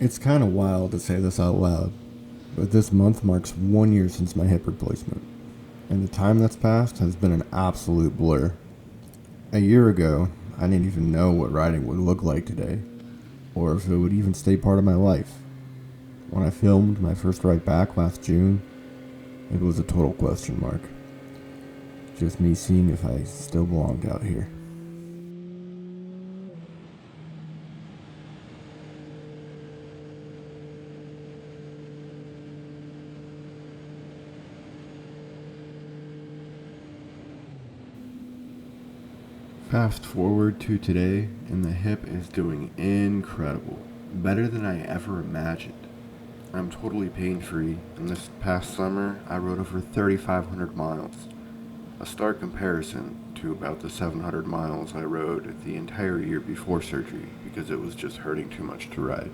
It's kind of wild to say this out loud, but this month marks 1 year since my hip replacement, and the time that's passed has been an absolute blur. A year ago, I didn't even know what riding would look like today, or if it would even stay part of my life. When I filmed my first ride back last June, it was a total question mark. Just me seeing if I still belonged out here. Fast forward to today, and the hip is doing incredible. Better than I ever imagined. I'm totally pain free, and this past summer I rode over 3,500 miles. A stark comparison to about the 700 miles I rode the entire year before surgery because it was just hurting too much to ride.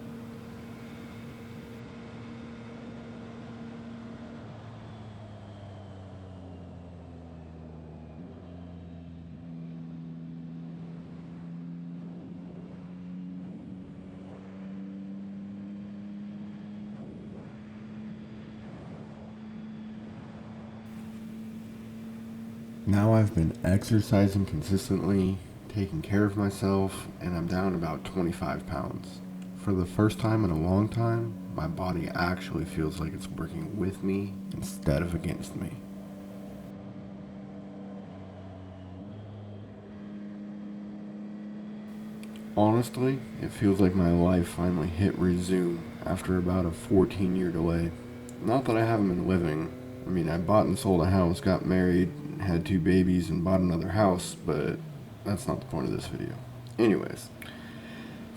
Now I've been exercising consistently, taking care of myself, and I'm down about 25 pounds. For the first time in a long time, my body actually feels like it's working with me instead of against me. Honestly, it feels like my life finally hit resume after about a 14-year delay. Not that I haven't been living. I mean, I bought and sold a house, got married, had two babies, and bought another house, but that's not the point of this video. Anyways,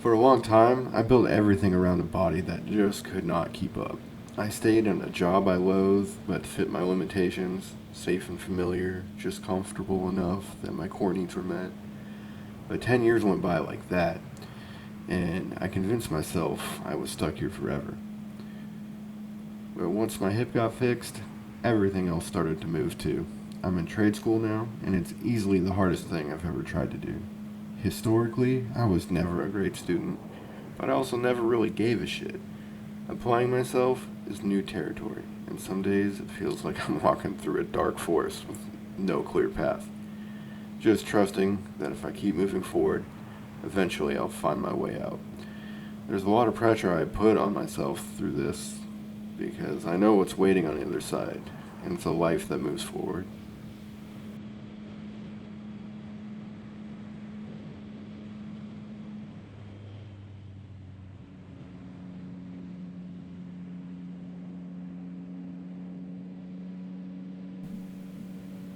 for a long time, I built everything around a body that just could not keep up. I stayed in a job I loathed but fit my limitations, safe and familiar, just comfortable enough that my core needs were met. But 10 years went by like that, and I convinced myself I was stuck here forever. But once my hip got fixed, everything else started to move too. I'm in trade school now, and it's easily the hardest thing I've ever tried to do. Historically, I was never a great student, but I also never really gave a shit. Applying myself is new territory, and some days it feels like I'm walking through a dark forest with no clear path. Just trusting that if I keep moving forward, eventually I'll find my way out. There's a lot of pressure I put on myself through this because I know what's waiting on the other side, and it's a life that moves forward.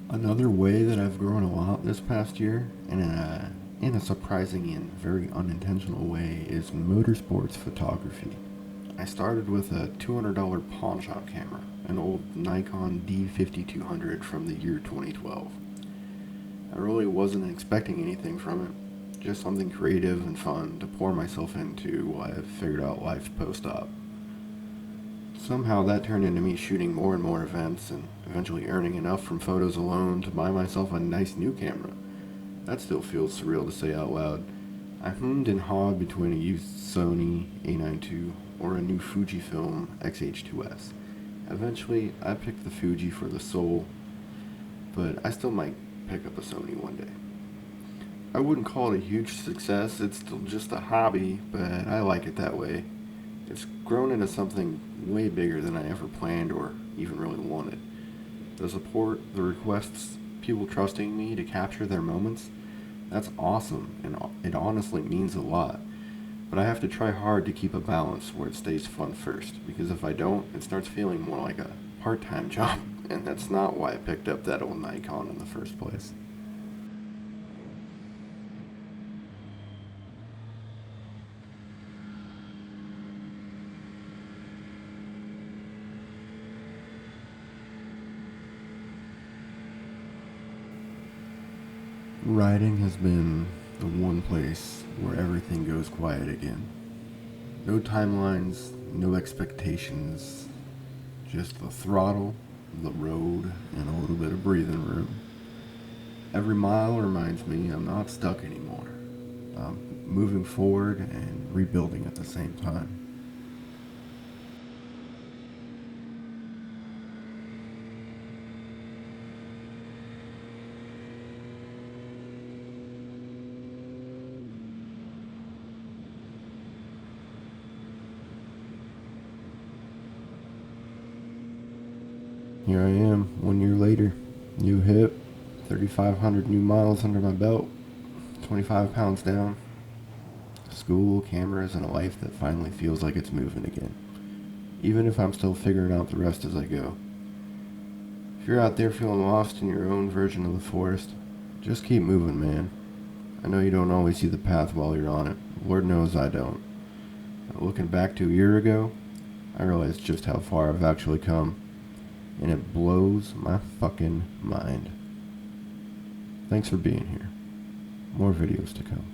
Another way that I've grown a lot this past year, and in a surprising and very unintentional way, is motorsports photography. I started with a $200 pawn shop camera, an old Nikon D5200 from the year 2012. I really wasn't expecting anything from it, just something creative and fun to pour myself into while I figured out life post op. Somehow that turned into me shooting more and more events and eventually earning enough from photos alone to buy myself a nice new camera. That still feels surreal to say out loud. I hummed and hawed between a used Sony A92 or a new Fujifilm X-H2S. Eventually, I picked the Fuji for the soul, but I still might pick up a Sony one day. I wouldn't call it a huge success, it's still just a hobby, but I like it that way. It's grown into something way bigger than I ever planned or even really wanted. The support, the requests, people trusting me to capture their moments, that's awesome, and it honestly means a lot. But I have to try hard to keep a balance where it stays fun first, because if I don't, it starts feeling more like a part time job, and that's not why I picked up that old Nikon in the first place. Riding has been the one place where everything goes quiet again. No timelines, no expectations, just the throttle, the road, and a little bit of breathing room. Every mile reminds me I'm not stuck anymore. I'm moving forward and rebuilding at the same time. Here I am, 1 year later. New hip, 3,500 new miles under my belt, 25 pounds down. School, cameras, and a life that finally feels like it's moving again. Even if I'm still figuring out the rest as I go. If you're out there feeling lost in your own version of the forest, just keep moving, man. I know you don't always see the path while you're on it. Lord knows I don't. But looking back to a year ago, I realized just how far I've actually come. And it blows my fucking mind. Thanks for being here. More videos to come.